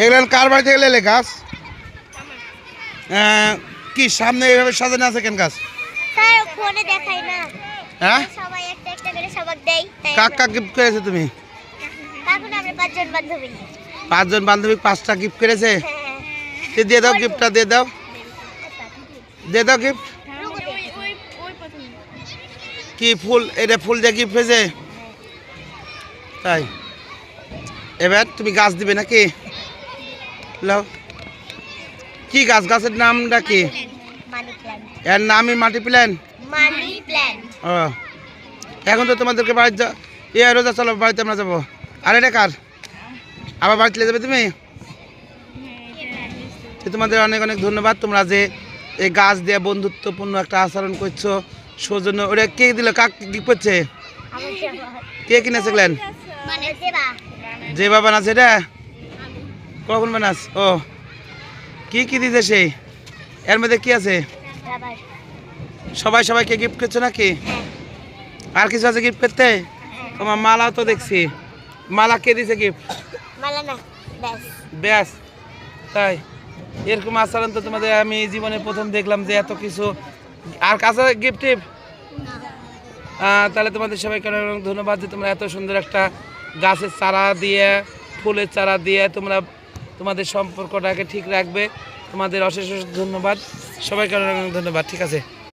এগুলো কার বাড়ি থেকে এলে গাছ? কি সামনে এইভাবে সাজানো আছে কেন গাছ? স্যার ফোনে দেখাই না। হ্যাঁ সবাই একটা একটা করে সবাক দেই। কাক কাক গিফট করেছে তুমি? কাকুন আমরা পাঁচজন বান্ধবী। পাঁচজন বান্ধবী 5টা গিফট করেছে। হ্যাঁ। দিয়ে দাও গিফটটা, দিয়ে দাও, দিয়ে দাও গিফট। কি ফুল? এটা ফুল দিয়ে গিফট হয়েছে তাই? এবার তুমি গাছ দিবে নাকি? লাও। কি গাছ? গাছের নামটা কি? Money plant. এর নামই মাটি প্ল্যান। Money plant. ও এখন তো তোমাদেরকে বাড়িতে রোজা চলো, বাড়িতে আমরা যাবো। আর এটা কার? আবার বাড়িতে যাবে তুমি? তোমাদের অনেক অনেক ধন্যবাদ, তোমরা যে এই গাছ দিয়ে বন্ধুত্বপূর্ণ একটা আচরণ করছো সৌজন্য। ওটা কে দিল? কাক কি করছে? কে কিনেছে গেলেন? মানে দেবা। যে বাবা নাচ এটা কখন বানাস? ও কি কি দিতে সেই? এর মধ্যে কি আছে? রাবার। সবাই সবাইকে গিফট করছো নাকি? আর কিছু আছে গিফট করতে? তোমার মালাও তো দেখছি। মালা কে দিছে গিফট? মালা না, ব্যাস। ব্যাস তাই? এরকম আচরণ তো তোমাদের আমি জীবনে প্রথম দেখলাম, যে এত কিছু। আর কাছে গিফট টিপ? তাহলে তোমাদের সবাইকে অনেক অনেক ধন্যবাদ যে তোমরা এত সুন্দর একটা গাছের চারা দিয়ে, ফুলের চারা দিয়ে তোমরা তোমাদের সম্পর্কটাকে ঠিক রাখবে। তোমাদের অশেষ অশেষ ধন্যবাদ, সবাইকে অনেক অনেক ধন্যবাদ। ঠিক আছে।